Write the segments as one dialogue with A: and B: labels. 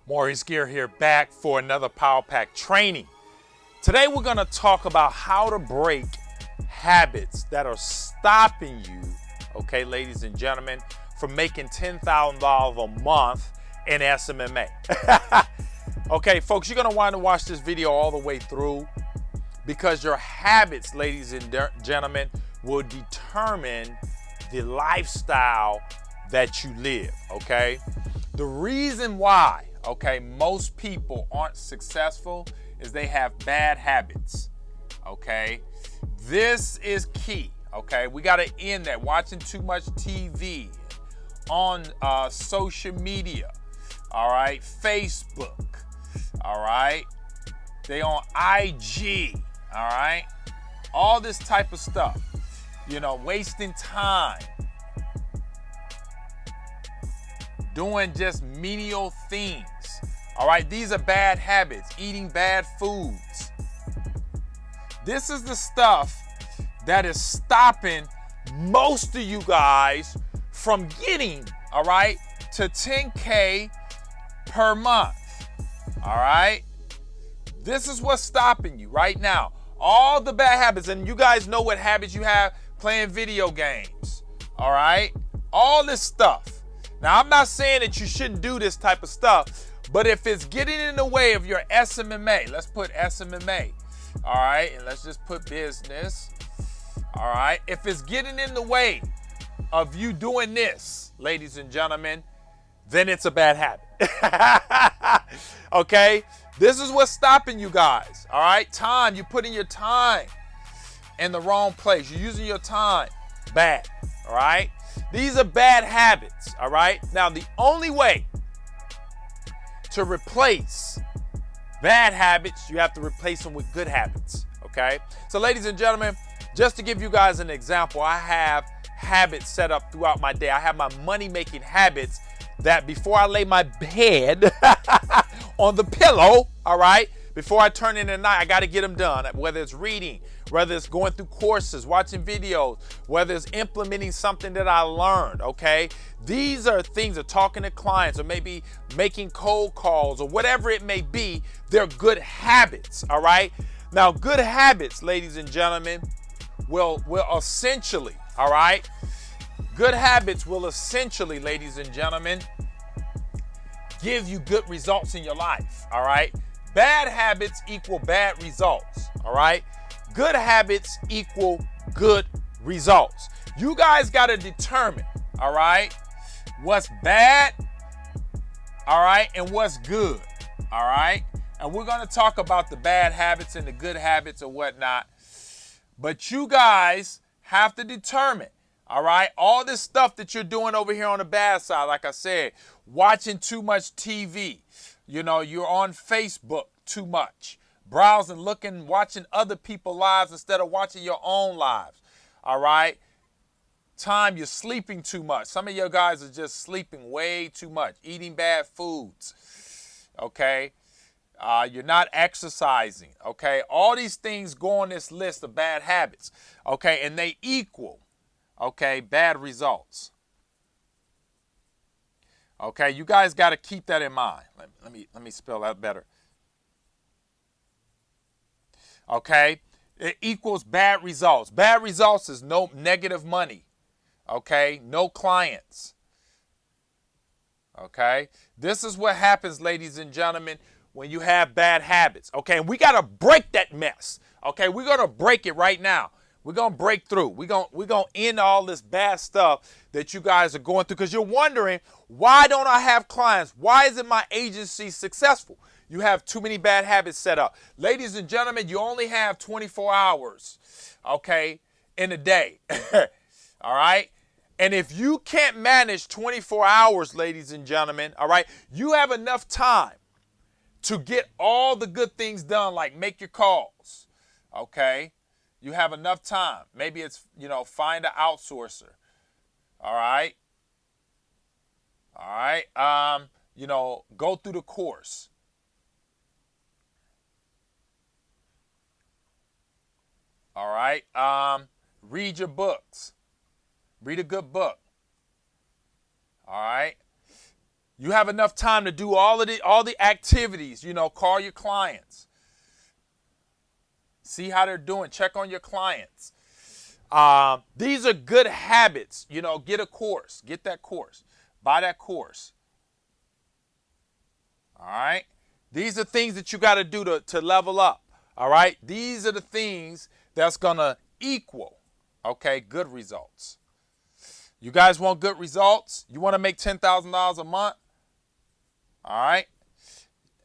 A: Maurice here back for another Power Pack training. Today we're going to talk about how to break habits that are stopping you, okay, ladies and gentlemen, from making $10,000 a month in SMMA. Okay, folks, you're going to want to watch this video all the way through because your habits, ladies and gentlemen, will determine the lifestyle that you live, okay? The reason why, okay, most people aren't successful is they have bad habits, okay? This is key, okay? We got to end that. Watching too much TV, on social media, all right? Facebook, all right? They on IG, all right? All this type of stuff, you know, wasting time, doing just menial things. All right, these are bad habits, eating bad foods. This is the stuff that is stopping most of you guys from getting, all right, to 10K per month. All right, this is what's stopping you right now. All the bad habits, and you guys know what habits you have, playing video games. All right, all this stuff. Now, I'm not saying that you shouldn't do this type of stuff, but if it's getting in the way of your SMMA, let's put SMMA, all right, and let's just put business, all right. If it's getting in the way of you doing this, ladies and gentlemen, then it's a bad habit. Okay, this is what's stopping you guys, all right. Time, you're putting your time in the wrong place. You're using your time bad, all right. These are bad habits, all right? Now, the only way to replace bad habits, you have to replace them with good habits, okay? So, ladies and gentlemen, just to give you guys an example, I have habits set up throughout my day. I have my money-making habits that before I lay my head on the pillow, all right, before I turn in at night, I got to get them done, whether it's reading, whether it's going through courses, watching videos, whether it's implementing something that I learned, okay? These are things of talking to clients or maybe making cold calls or whatever it may be. They're good habits, all right? Now, good habits, ladies and gentlemen, will essentially, all right? Good habits will essentially, ladies and gentlemen, give you good results in your life, all right? Bad habits equal bad results, all right? Good habits equal good results. You guys got to determine, all right, what's bad, all right, and what's good, all right? And we're going to talk about the bad habits and the good habits and whatnot. But you guys have to determine, all right, all this stuff that you're doing over here on the bad side, like I said, watching too much TV, you know, you're on Facebook too much, browsing, looking, watching other people's lives instead of watching your own lives, all right? Time, you're sleeping too much. Some of you guys are just sleeping way too much, eating bad foods, okay? You're not exercising, okay? All these things go on this list of bad habits, okay? And they equal, okay, bad results. Okay, you guys got to keep that in mind. Let me spell that better. Okay, it equals bad results. Bad results is no negative money. Okay, no clients. Okay, this is what happens, ladies and gentlemen, when you have bad habits. Okay, and we got to break that mess. Okay, we're going to break it right now. We're going to break through. We're going to end all this bad stuff that you guys are going through because you're wondering, why don't I have clients? Why isn't my agency successful? You have too many bad habits set up. Ladies and gentlemen, you only have 24 hours, okay, in a day. All right? And if you can't manage 24 hours, ladies and gentlemen, all right, you have enough time to get all the good things done, like make your calls, okay? You have enough time. Maybe it's, you know, find an outsourcer. All right. All right. You know, go through the course. All right. Read your books. Read a good book. All right. You have enough time to do all the activities, call your clients. See how they're doing. Check on your clients. These are good habits. Get a course. Get that course. Buy that course. All right? These are things that you got to do to level up. All right? These are the things that's going to equal, okay, good results. You guys want good results? You want to make $10,000 a month? All right?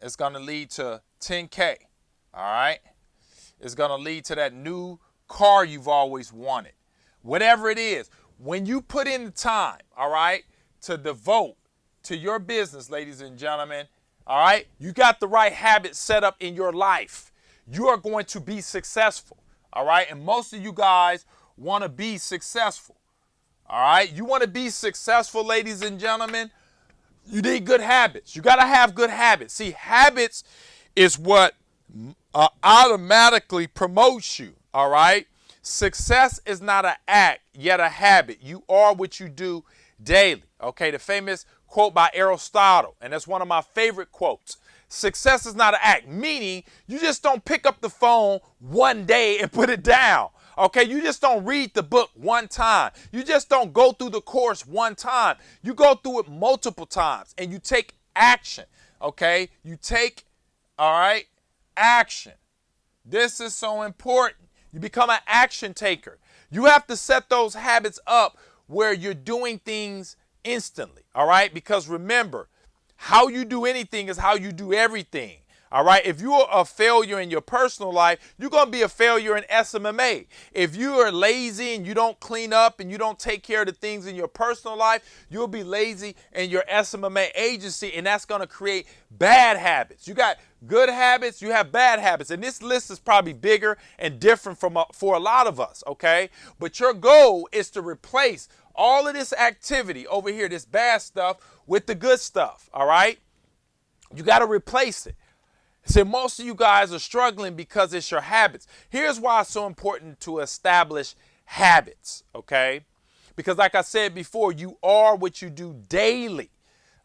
A: It's going to lead to 10K. All right? It's going to lead to that new car you've always wanted. Whatever it is, when you put in the time, all right, to devote to your business, ladies and gentlemen, all right, you got the right habits set up in your life, you are going to be successful, all right? And most of you guys want to be successful, all right? You want to be successful, ladies and gentlemen, you need good habits. You got to have good habits. See, habits is what automatically promotes you, all right? Success is not an act, yet a habit. You are what you do daily, okay? The famous quote by Aristotle, and that's one of my favorite quotes. Success is not an act, meaning you just don't pick up the phone one day and put it down, okay? You just don't read the book one time. You just don't go through the course one time. You go through it multiple times, and you take action, okay? You take, all right, action. This is so important. You become an action taker. You have to set those habits up where you're doing things instantly, all right? Because remember, how you do anything is how you do everything, all right? If you're a failure in your personal life, you're going to be a failure in SMMA. If you are lazy and you don't clean up and you don't take care of the things in your personal life, you'll be lazy in your SMMA agency, and that's going to create bad habits. You got good habits, you have bad habits, and this list is probably bigger and different for a lot of us, okay? But your goal is to replace all of this activity over here, this bad stuff, with the good stuff, all right? You got to replace it. See, most of you guys are struggling because it's your habits. Here's why it's so important to establish habits, okay? Because like I said before, you are what you do daily,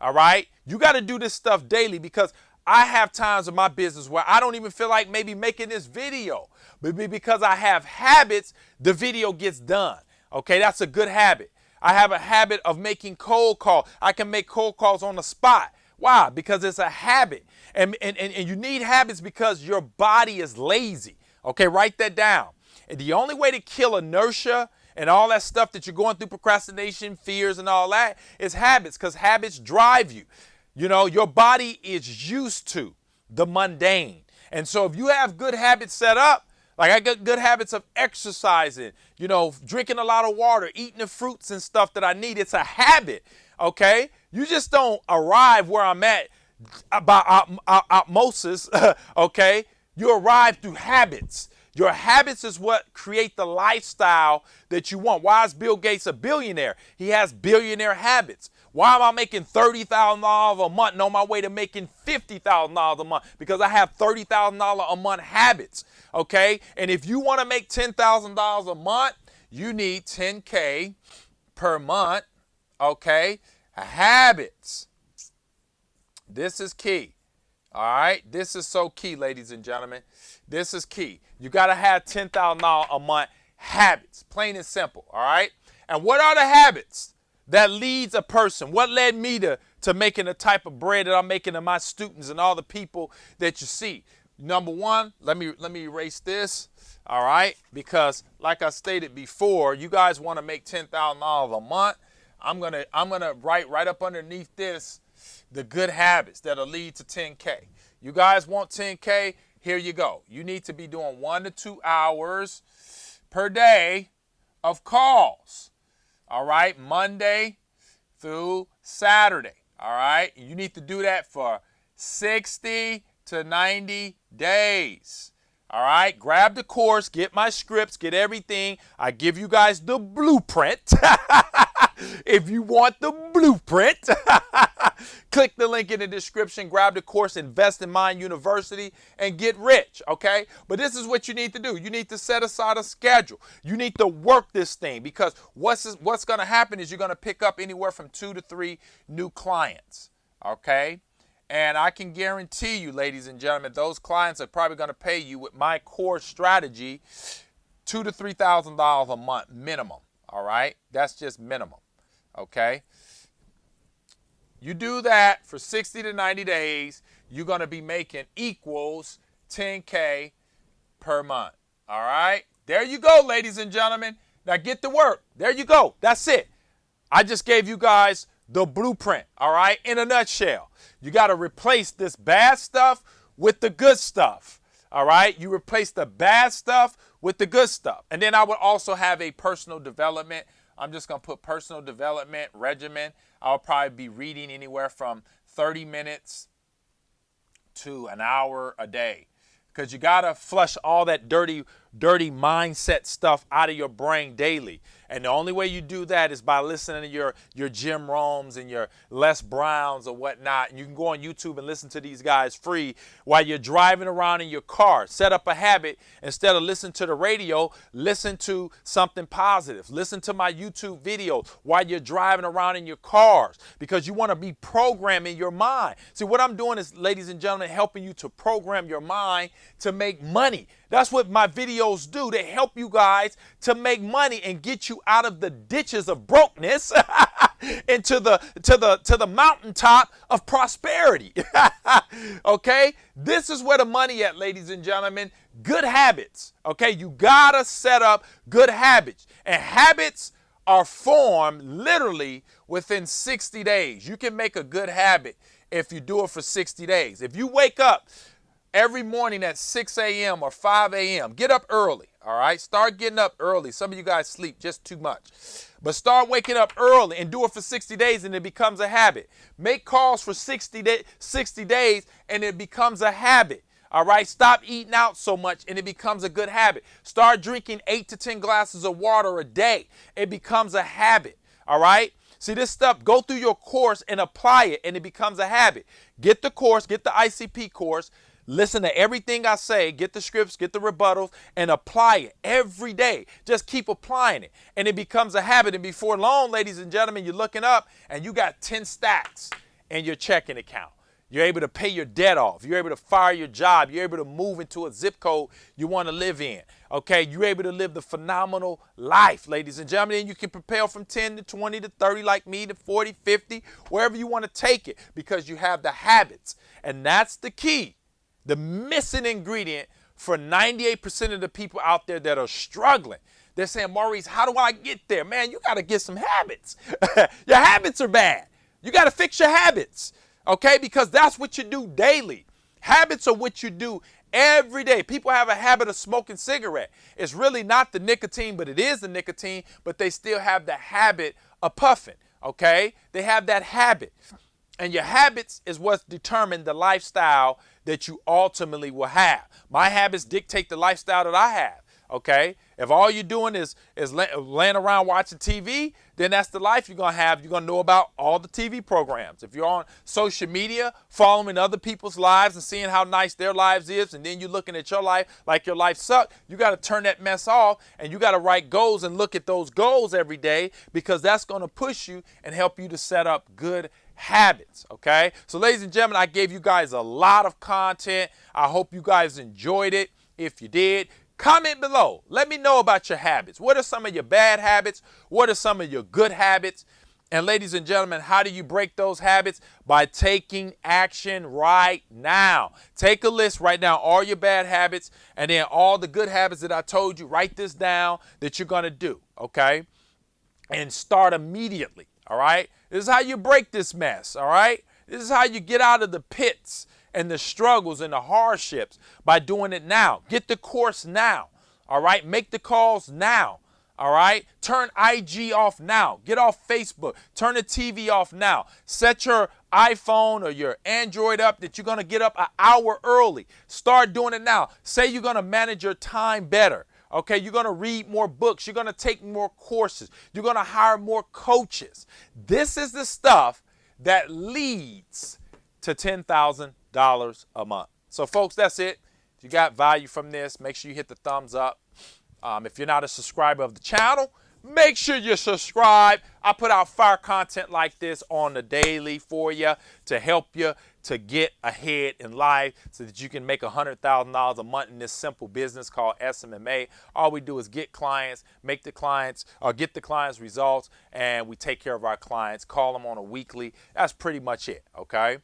A: all right? You got to do this stuff daily, because I have times in my business where I don't even feel like maybe making this video. But because I have habits, the video gets done. Okay, that's a good habit. I have a habit of making cold calls. I can make cold calls on the spot. Why? Because it's a habit. And you need habits because your body is lazy. Okay, write that down. And the only way to kill inertia and all that stuff that you're going through, procrastination, fears, and all that, is habits, because habits drive you. Your body is used to the mundane. And so if you have good habits set up, like I got good habits of exercising, drinking a lot of water, eating the fruits and stuff that I need, it's a habit, okay? You just don't arrive where I'm at by osmosis, okay? You arrive through habits. Your habits is what create the lifestyle that you want. Why is Bill Gates a billionaire? He has billionaire habits. Why am I making $30,000 a month and on my way to making $50,000 a month? Because I have $30,000 a month habits, okay? And if you want to make $10,000 a month, you need 10K per month, okay? Habits. This is key, all right? This is so key, ladies and gentlemen. This is key. You got to have $10,000 a month habits, plain and simple, all right? And what are the habits that leads a person? What led me to making the type of bread that I'm making to my students and all the people that you see? Number one, let me erase this, all right? Because like I stated before, you guys want to make $10,000 a month. I'm gonna write right up underneath this the good habits that'll lead to 10K. You guys want 10K? Here you go. You need to be doing 1 to 2 hours per day of calls. All right, Monday through Saturday. All right, you need to do that for 60 to 90 days. All right, grab the course, get my scripts, get everything. I give you guys the blueprint. If you want the blueprint, click the link in the description, grab the course, Invest in Mind University, and get rich, okay? But this is what you need to do. You need to set aside a schedule. You need to work this thing, because what's going to happen is you're going to pick up anywhere from 2 to 3 new clients, okay? And I can guarantee you, ladies and gentlemen, those clients are probably going to pay you with my core strategy $2,000 to $3,000 a month minimum, all right? That's just minimum, okay? You do that for 60 to 90 days, you're going to be making equals 10K per month, all right? There you go, ladies and gentlemen. Now get to work. There you go. That's it. I just gave you guys the blueprint, all right, in a nutshell. You got to replace this bad stuff with the good stuff, all right? You replace the bad stuff with the good stuff. And then I would also have a personal development. I'm just going to put personal development regimen. I'll probably be reading anywhere from 30 minutes to an hour a day, because you got to flush all that dirty mindset stuff out of your brain daily. And the only way you do that is by listening to your Jim Rohns and your Les Browns or whatnot. And you can go on YouTube and listen to these guys free while you're driving around in your car. Set up a habit. Instead of listening to the radio, listen to something positive. Listen to my YouTube videos while you're driving around in your cars, because you want to be programming your mind. See, what I'm doing is, ladies and gentlemen, helping you to program your mind to make money. That's what my videos do. They help you guys to make money and get you out of the ditches of brokenness into the mountaintop of prosperity. Okay? This is where the money at, ladies and gentlemen. Good habits. Okay? You gotta set up good habits. And habits are formed literally within 60 days. You can make a good habit if you do it for 60 days. If you wake up every morning at 6 a.m. or 5 a.m. Get up early, all right? Start getting up early. Some of you guys sleep just too much. But start waking up early and do it for 60 days, and it becomes a habit. Make calls for 60 days, and it becomes a habit, all right? Stop eating out so much, and it becomes a good habit. Start drinking 8 to 10 glasses of water a day. It becomes a habit, all right? See, this stuff, go through your course and apply it, and it becomes a habit. Get the course, get the ICP course. Listen to everything I say, get the scripts, get the rebuttals, and apply it every day. Just keep applying it, and it becomes a habit. And before long, ladies and gentlemen, you're looking up, and you got 10 stacks in your checking account. You're able to pay your debt off. You're able to fire your job. You're able to move into a zip code you want to live in. Okay, you're able to live the phenomenal life, ladies and gentlemen. And you can propel from 10 to 20 to 30 like me to 40, 50, wherever you want to take it, because you have the habits. And that's the key. The missing ingredient for 98% of the people out there that are struggling. They're saying, Maurice, how do I get there? Man, you got to get some habits. Your habits are bad. You got to fix your habits, okay? Because that's what you do daily. Habits are what you do every day. People have a habit of smoking cigarette. It's really not the nicotine, but it is the nicotine, but they still have the habit of puffing, okay? They have that habit. And your habits is what's determined the lifestyle that you ultimately will have. My habits dictate the lifestyle that I have, okay? If all you're doing is laying around watching TV, then that's the life you're going to have. You're going to know about all the TV programs. If you're on social media, following other people's lives and seeing how nice their lives is, and then you're looking at your life like your life sucked, you got to turn that mess off, and you got to write goals and look at those goals every day, because that's going to push you and help you to set up good habits, okay? So ladies and gentlemen, I gave you guys a lot of content. I hope you guys enjoyed it. If you did, comment below. Let me know about your habits. What are some of your bad habits? What are some of your good habits? And ladies and gentlemen, how do you break those habits? By taking action right now. Take a list right now, all your bad habits, and then all the good habits that I told you. Write this down that you're going to do, okay? And start immediately, all right? This is how you break this mess, all right? This is how you get out of the pits and the struggles and the hardships, by doing it now. Get the course now, all right? Make the calls now, all right? Turn IG off now. Get off Facebook. Turn the TV off now. Set your iPhone or your Android up that you're going to get up an hour early. Start doing it now. Say you're going to manage your time better. Okay, you're going to read more books. You're going to take more courses. You're going to hire more coaches. This is the stuff that leads to $10,000 a month. So, folks, that's it. If you got value from this, make sure you hit the thumbs up. If you're not a subscriber of the channel, Make sure you're subscribed. I put out fire content like this on the daily for you to help you to get ahead in life so that you can make $100,000 a month in this simple business called SMMA. All we do is get clients, get the clients results, and we take care of our clients, call them on a weekly. That's pretty much it, okay?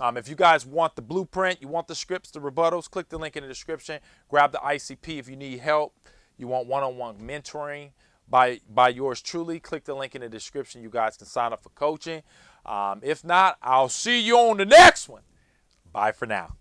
A: If you guys want the blueprint, you want the scripts, the rebuttals, click the link in the description. Grab the ICP if you need help. You want one-on-one mentoring by yours truly, click the link in the description. You guys can sign up for coaching. If not, I'll see you on the next one. Bye for now.